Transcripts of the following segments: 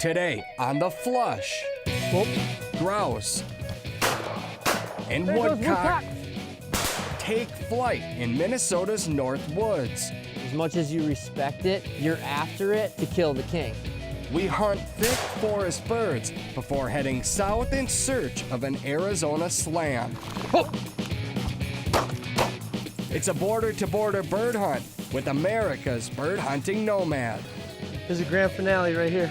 Today on The Flush, grouse and woodcock take flight in Minnesota's North Woods. As much as you respect it, you're after it to kill the king. We hunt thick forest birds before heading south in search of an Arizona Slam. It's a border-to-border bird hunt with America's bird hunting Nomad. There's a grand finale right here.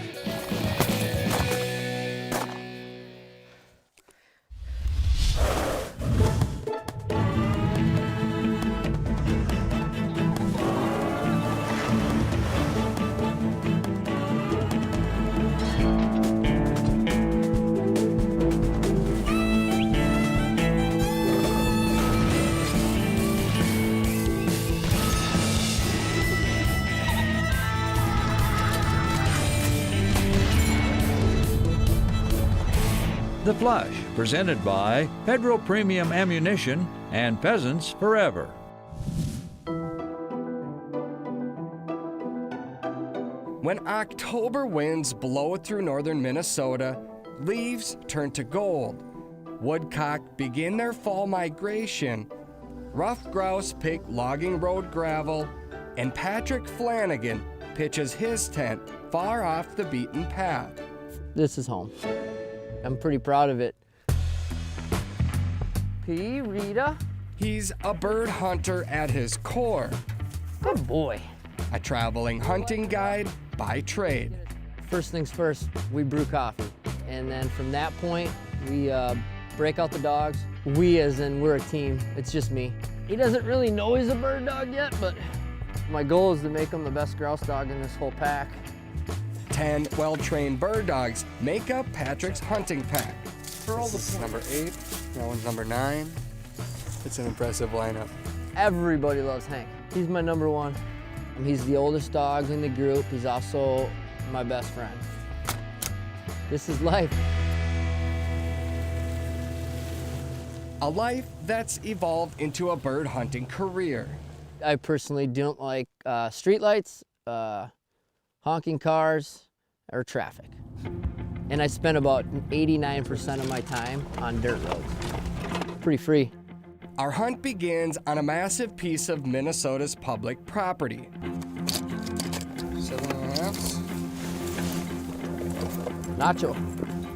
The Flush, presented by Federal Premium Ammunition and Peasants Forever. When October winds blow through northern Minnesota, leaves turn to gold. Woodcock begin their fall migration. Rough grouse pick logging road gravel, and Patrick Flanagan pitches his tent far off the beaten path. This is home. I'm pretty proud of it. P. Rita. He's a bird hunter at his core, Good boy. a traveling hunting guide by trade. First things first, we brew coffee. And then from that point, we break out the dogs. We as in we're a team, it's just me. He doesn't really know he's a bird dog yet, but my goal is to make him the best grouse dog in this whole pack. 10 well-trained bird dogs make up Patrick's hunting pack. This is number 8, that one's number 9. It's an impressive lineup. Everybody loves Hank. He's my number one. He's the oldest dog in the group. He's also my best friend. This is life. A life that's evolved into a bird hunting career. I personally don't like streetlights, honking cars, or traffic. And I spend about 89% of my time on dirt roads. Pretty free. Our hunt begins on a massive piece of Minnesota's public property. 7.5. Nacho.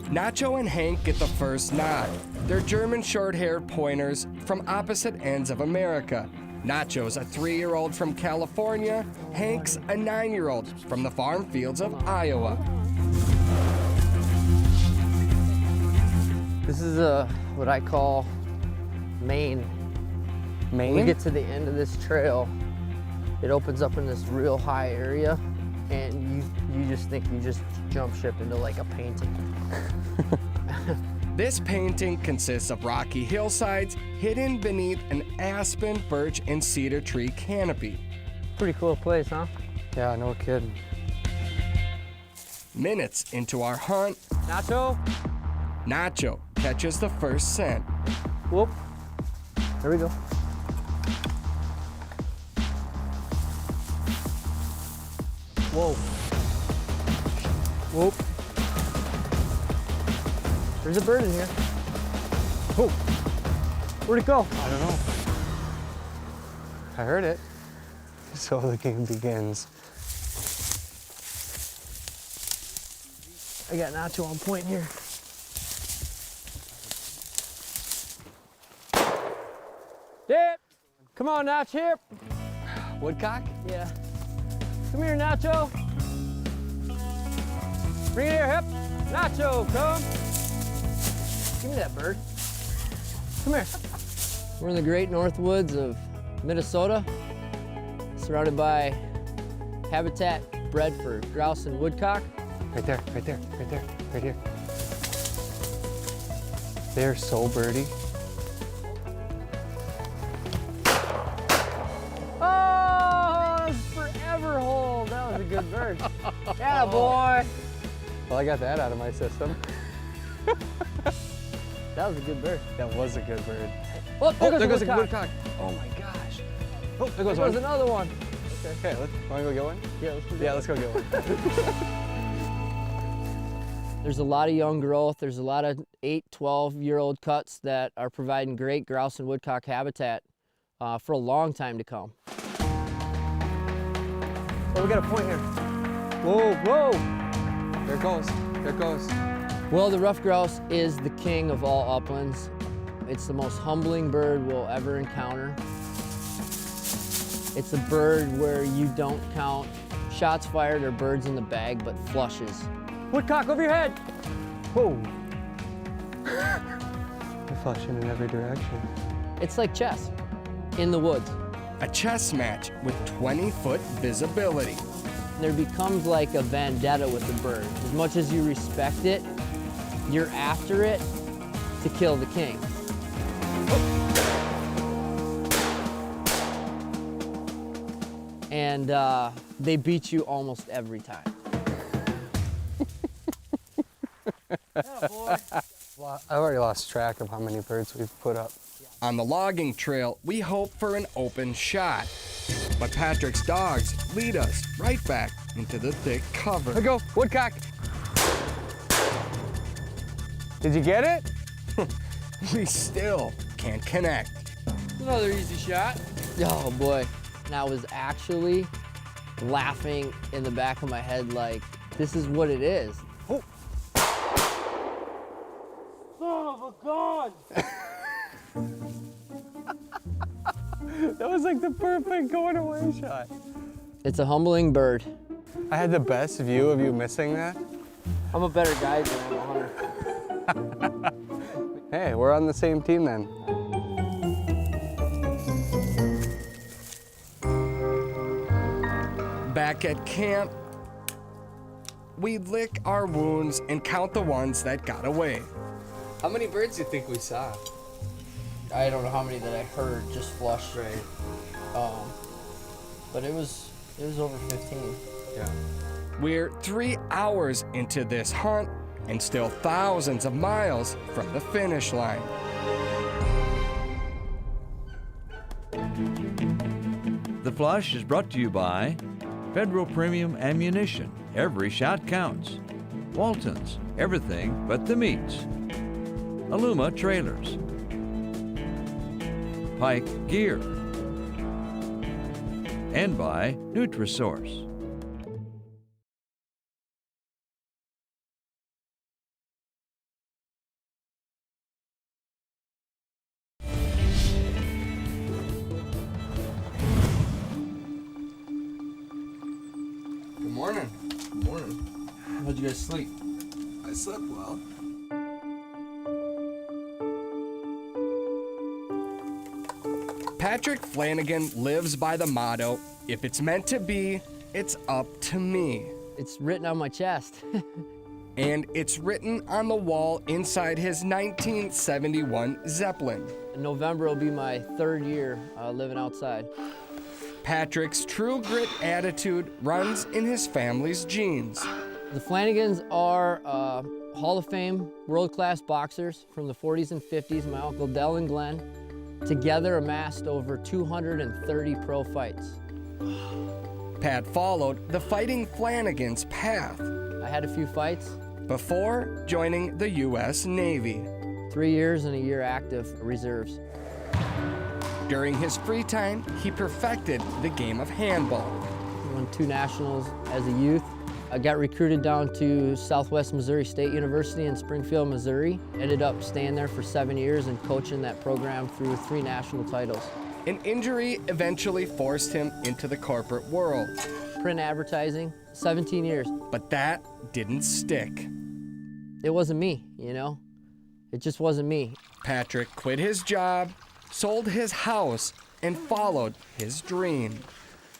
Nacho and Hank get the first nod. They're German short-haired pointers from opposite ends of America. Nacho's a 3-year-old from California. Hank's a 9-year-old from the farm fields of Iowa. This is what I call Maine. Maine? When we get to the end of this trail, it opens up in this real high area, and you just think you just jump ship into like a painting. This painting consists of rocky hillsides hidden beneath an aspen, birch, and cedar tree canopy. Pretty cool place, huh? Yeah, no kidding. Minutes into our hunt, Nacho. Nacho catches the first scent. Whoop. There we go. Whoa. Whoop. There's a bird in here. Oh. Where'd it go? I don't know. I heard it. So the game begins. I got Nacho on point here. Dip! Come on, Nacho here. Woodcock? Yeah. Come here, Nacho. Bring it here, hip. Nacho, come. Give me that bird. Come here. We're in the great North Woods of Minnesota, surrounded by habitat bred for grouse and woodcock. Right there, right there, right there, right here. They're so birdy. Oh, that was forever hold. That was a good bird. Yeah, boy. Well, I got that out of my system. That was a good bird. That was a good bird. Oh, There goes a woodcock. woodcock. Oh my gosh. Oh, there goes There one. goes another one. Okay, want to go get one? Yeah, let's do that. Yeah, let's go get one. There's a lot of young growth. There's a lot of 8, 12-year-old cuts that are providing great grouse and woodcock habitat for a long time to come. Oh, we got a point here. Whoa, whoa. There it goes, there it goes. Well, the ruffed grouse is the king of all uplands. It's the most humbling bird we'll ever encounter. It's a bird where you don't count shots fired or birds in the bag, but flushes. Woodcock, over your head. Whoa. They're flushing in every direction. It's like chess in the woods. A chess match with 20-foot visibility. There becomes like a vendetta with the bird. As much as you respect it, you're after it to kill the king. And they beat you almost every time. Yeah, boy. Well, I already lost track of how many birds we've put up. On the logging trail, we hope for an open shot. But Patrick's dogs lead us right back into the thick cover. Here we go, woodcock. Did you get it? We still can't connect. Another easy shot. Oh boy. And I was actually laughing in the back of my head like, this is what it is. Oh. Son of a gun! That was like the perfect going away shot. It's a humbling bird. I had the best view of you missing that. I'm a better guy than I'm a hunter. Hey, we're on the same team then. Back at camp, we lick our wounds and count the ones that got away. How many birds do you think we saw? I don't know how many that I heard just flushed. Right. But it was over 15. Yeah. We're 3 hours into this hunt and still thousands of miles from the finish line. The Flush is brought to you by Federal Premium Ammunition. Every shot counts. Walton's. Everything but the meats. Aluma Trailers. Pike Gear. And by Nutrisource. Good morning. Morning. How'd you guys sleep? I slept well. Patrick Flanagan lives by the motto, if it's meant to be, it's up to me. It's written on my chest. And it's written on the wall inside his 1971 Zeppelin. In November will be my 3rd year living outside. Patrick's true grit attitude runs in his family's genes. The Flanagans are Hall of Fame world-class boxers from the 40s and 50s. My Uncle Del and Glenn together amassed over 230 pro fights. Pat followed the Fighting Flanagan's path I had a few fights. before joining the U.S. Navy. 3 years and a year active reserves. During his free time, he perfected the game of handball. Won 2 nationals as a youth. I got recruited down to Southwest Missouri State University in Springfield, Missouri. Ended up staying there for 7 years and coaching that program through 3 national titles. An injury eventually forced him into the corporate world, Print advertising, 17 years. but that didn't stick. It wasn't me, you know? It just wasn't me. Patrick quit his job, sold his house, and followed his dream.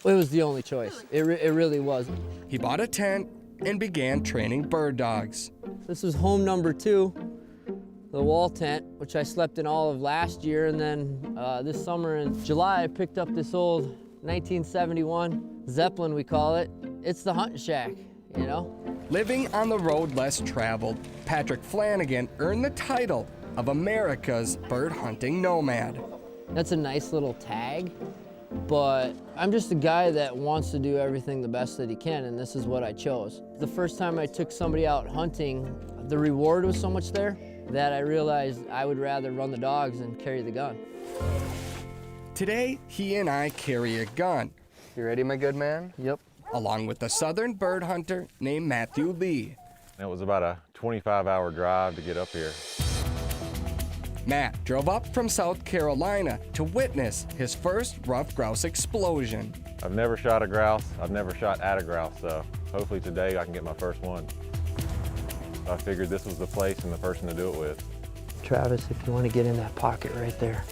It was the only choice. It really was. He bought a tent and began training bird dogs. This was home number 2, the wall tent, which I slept in all of last year. And then this summer in July, I picked up this old 1971 Zeppelin, we call it. It's the hunting shack, you know? Living on the road less traveled, Patrick Flanagan earned the title of America's bird hunting nomad. That's a nice little tag, but I'm just a guy that wants to do everything the best that he can, and this is what I chose. The first time I took somebody out hunting, the reward was so much there that I realized I would rather run the dogs and carry the gun. Today, he and I carry a gun, You ready, my good man? Yep. along with a southern bird hunter named Matthew Lee. It was about a 25-hour drive to get up here. Matt drove up from South Carolina to witness his first rough grouse explosion. I've never shot a grouse. I've never shot at a grouse, so hopefully today I can get my first one. I figured this was the place and the person to do it with. Travis, if you want to get in that pocket right there.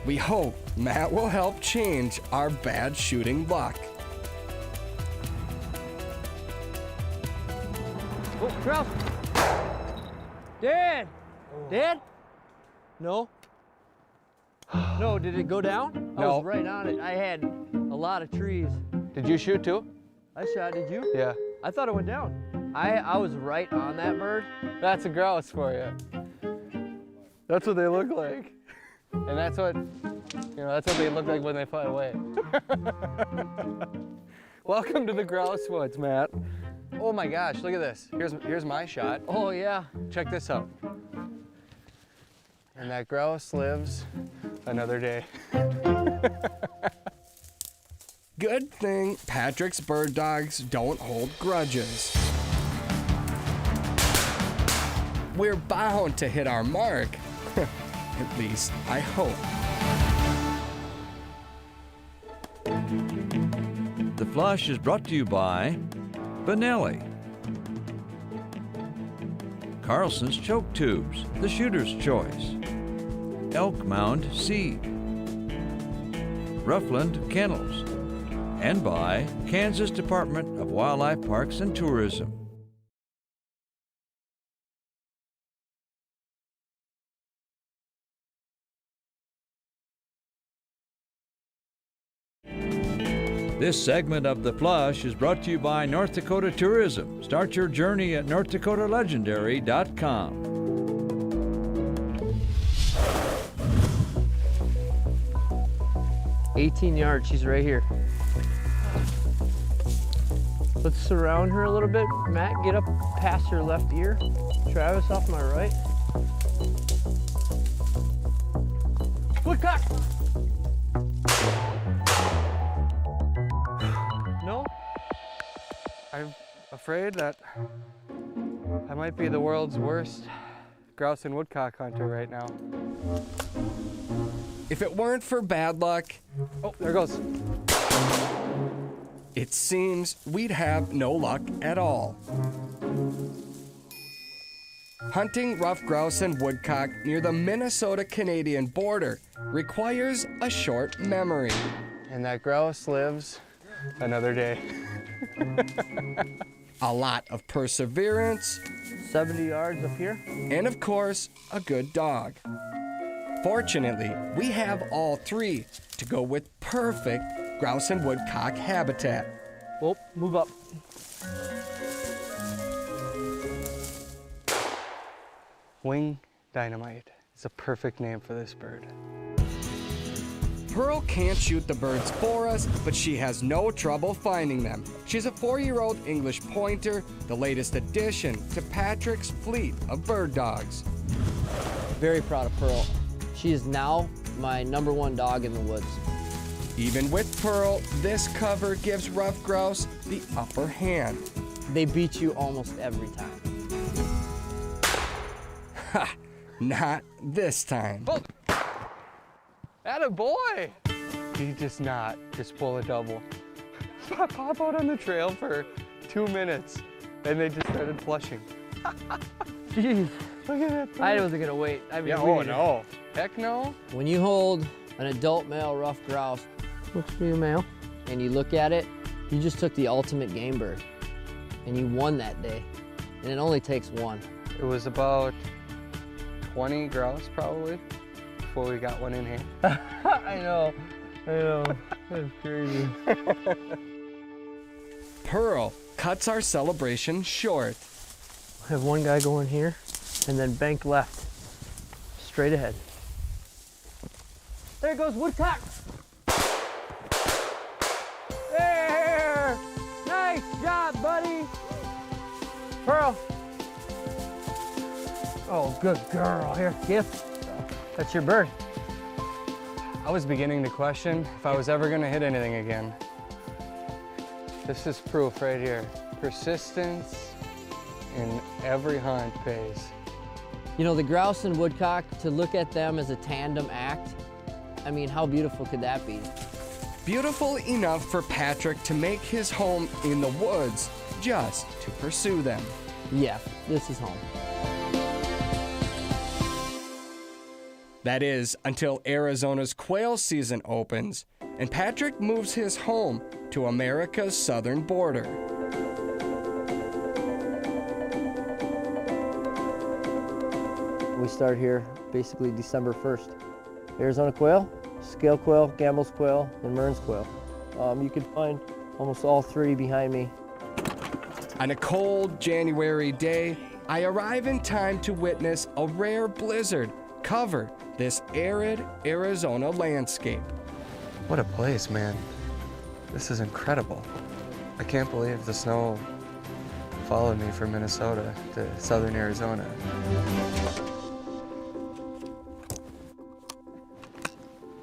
We hope Matt will help change our bad shooting luck. Oh, grouse! Dead! Dead? No? No, did it go down? I was right on it. I had a lot of trees. Did you shoot too? I shot, did you? Yeah. I thought it went down. I was right on that bird. That's a grouse for you. That's what they look like. And that's what, that's what they look like when they fly away. Welcome to the grouse woods, Matt. Oh my gosh, look at this. Here's my shot. Oh yeah. Check this out. And that grouse lives another day. Good thing Patrick's bird dogs don't hold grudges. We're bound to hit our mark. At least, I hope. The Flush is brought to you by Benelli, Carlson's Choke Tubes, the Shooter's Choice, Elk Mound Seed, Ruffland Kennels, and by Kansas Department of Wildlife Parks and Tourism. This segment of The Flush is brought to you by North Dakota Tourism. Start your journey at NorthDakotaLegendary.com. "18 yards, she's right here." Let's surround her a little bit. Matt, get up past her left ear. Travis, off my right. Woodcock! No? I'm afraid that I might be the world's worst grouse and woodcock hunter right now. If it weren't for bad luck, Oh, there goes. it seems we'd have no luck at all. Hunting rough grouse and woodcock near the Minnesota-Canadian border requires a short memory. And that grouse lives another day. A lot of perseverance, 70 yards up here. and of course, a good dog. Fortunately, we have all three to go with perfect grouse and woodcock habitat. Oh, move up. Wing Dynamite is a perfect name for this bird. Pearl can't shoot the birds for us, but she has no trouble finding them. She's a 4-year-old English pointer, the latest addition to Patrick's fleet of bird dogs. Very proud of Pearl. She is now my #1 dog in the woods. Even with Pearl, this cover gives rough grouse the upper hand. They beat you almost every time. Ha! Not this time. Oh! Atta boy! He does not just pull a double. Pop out on the trail for 2 minutes, and they just started flushing. Jeez. Look at that. I wasn't gonna wait. I mean, no. Heck no. When you hold an adult male rough grouse, looks to be a male, and you look at it, you just took the ultimate game bird, and you won that day. And it only takes one. It was about 20 grouse probably before we got one in hand. I know. That's crazy. Pearl cuts our celebration short. I have one guy going here, and then bank left, straight ahead. There goes woodcock. Pearl. Oh, good girl. Here, gift. That's your bird. I was beginning to question if I was ever gonna hit anything again. This is proof right here. Persistence in every hunt pays. You know, the grouse and woodcock, to look at them as a tandem act, I mean, how beautiful could that be? Beautiful enough for Patrick to make his home in the woods just to pursue them. Yeah, this is home. That is, until Arizona's quail season opens and Patrick moves his home to America's southern border. We start here basically December 1st. Arizona quail, scale quail, Gambels quail, and Mearns quail. You can find almost all three behind me. On a cold January day, I arrive in time to witness a rare blizzard cover this arid Arizona landscape. What a place, man. This is incredible. I can't believe the snow followed me from Minnesota to southern Arizona.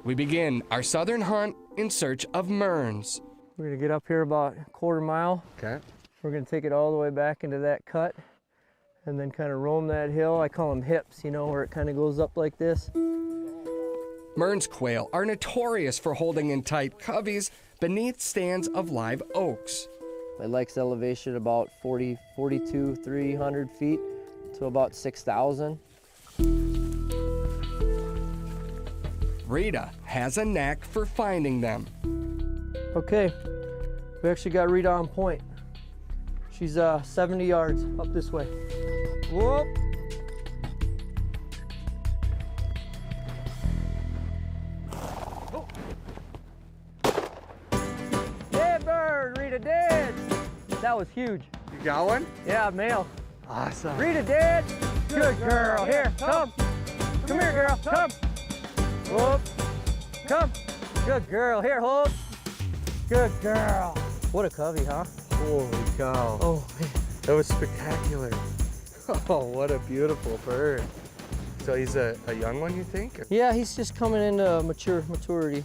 We begin our southern hunt in search of Mearns. We're gonna get up here about a quarter mile. Okay. We're gonna take it all the way back into that cut and then kind of roam that hill. I call them hips, you know, where it kind of goes up like this. Mearns quail are notorious for holding in tight coveys beneath stands of live oaks. My lake's elevation about 300 feet to about 6,000. Rita has a knack for finding them. Okay, we actually got Rita on point. She's 70 yards up this way. Whoop! Dead bird, Rita dead. That was huge. You got one? Yeah, male. Awesome. Rita dead. Good girl. Here, come. Come here, girl. Come. Whoop. Come. Good girl. Here, hold. Good girl. What a covey, huh? Holy cow. Oh, man. That was spectacular. Oh, what a beautiful bird. So he's a young one, you think? Yeah, he's just coming into maturity.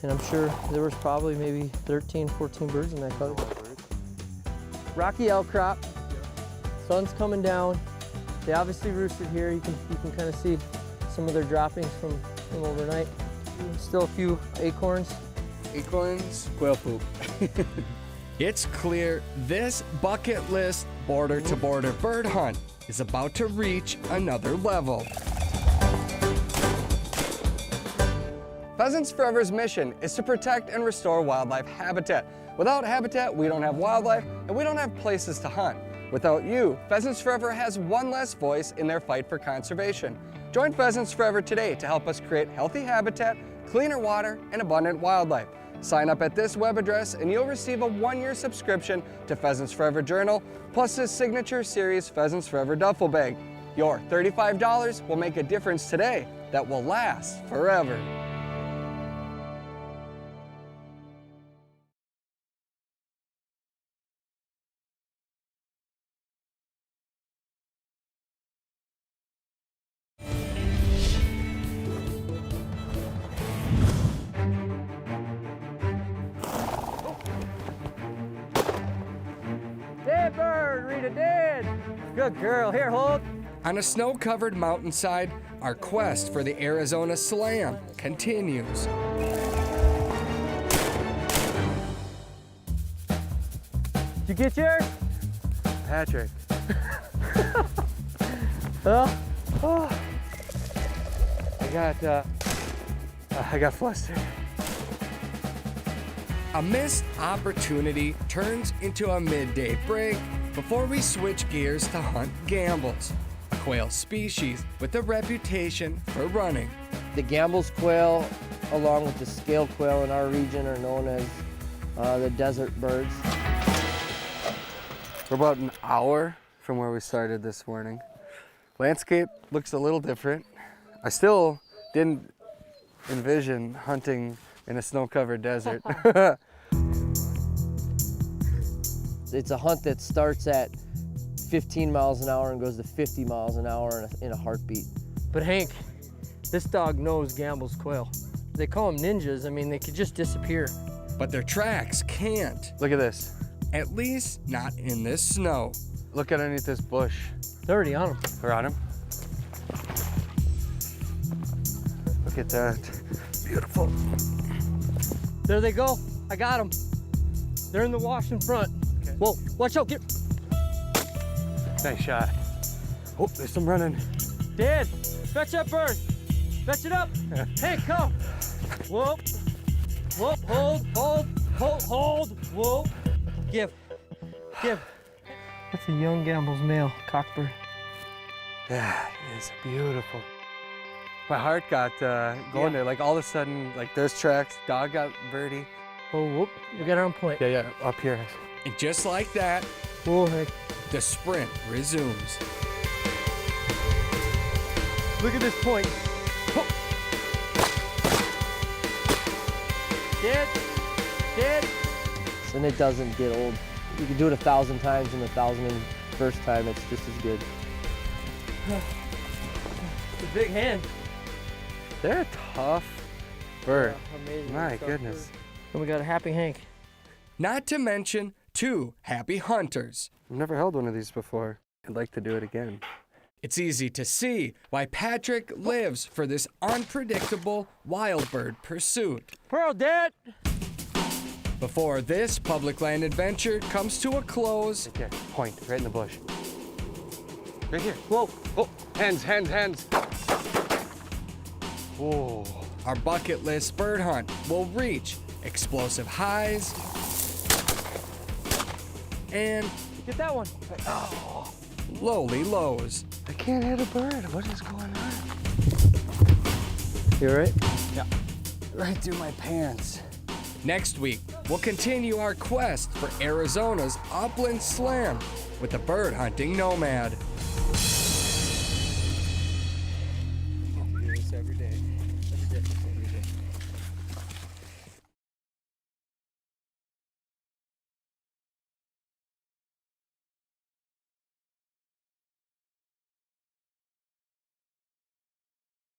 And I'm sure there was probably maybe 13, 14 birds in that covey. Rocky outcrop. Sun's coming down. They obviously roosted here. You can kind of see some of their droppings from overnight. Still a few acorns. Acorns, quail poop. It's clear this bucket list border-to-border bird hunt is about to reach another level. Pheasants Forever's mission is to protect and restore wildlife habitat. Without habitat, we don't have wildlife, and we don't have places to hunt. Without you, Pheasants Forever has one less voice in their fight for conservation. Join Pheasants Forever today to help us create healthy habitat, cleaner water, and abundant wildlife. Sign up at this web address and you'll receive a 1-year subscription to Pheasants Forever Journal, plus his signature series Pheasants Forever Duffel Bag. Your $35 will make a difference today that will last forever. Dead bird, Rita dead. Good girl. Here, hold. On a snow-covered mountainside, our quest for the Arizona Slam continues. Did you get yours? Patrick. Well, Oh, I got flustered. A missed opportunity turns into a midday break before we switch gears to hunt Gambels, a quail species with a reputation for running. the Gambels quail, along with the scale quail in our region, are known as the desert birds. We're about an hour from where we started this morning. Landscape looks a little different. I still didn't envision hunting in a snow-covered desert. It's a hunt that starts at gets 15 miles an hour and goes to 50 miles an hour in a heartbeat. But Hank, this dog knows Gambels quail. They call them ninjas. I mean, they could just disappear. But their tracks can't. Look at this. At least not in this snow. Look underneath this bush. They're already on them. We're on him. Look at that. Beautiful. There they go. I got them. They're in the wash in front. Okay. Whoa, watch out, get. Nice shot. Oh, there's some running. Dad, fetch that bird. Fetch it up. Hey, come. Whoop. Whoop, hold. Whoop. Give. That's a young Gambels male cockbird. That is beautiful. My heart got going there. Like all of a sudden, like there's tracks. Dog got birdie. Oh, whoop. We got her on point. Yeah, up here. And just like that, Whoa, Hank. the sprint resumes. Look at this point. Oh. Dead. And it doesn't get old. You can do it 1,000 times, and 1,001st time, it's just as good. It's a big hand. They're a tough bird. Yeah, amazing. My So goodness. good. And we got a happy Hank. Not to mention 2 happy hunters. I've never held one of these before. I'd like to do it again. It's easy to see why Patrick lives for this unpredictable wild bird pursuit. Pearl, Dad. Before this public land adventure comes to a close, Right there, point, right in the bush. Right here. Whoa. Oh, hands. Whoa. our bucket list bird hunt will reach explosive highs and Get that one. lowly lows. I can't hit a bird. What is going on? You all right? Yeah. Right through my pants. Next week, we'll continue our quest for Arizona's Upland Slam with the bird hunting Nomad.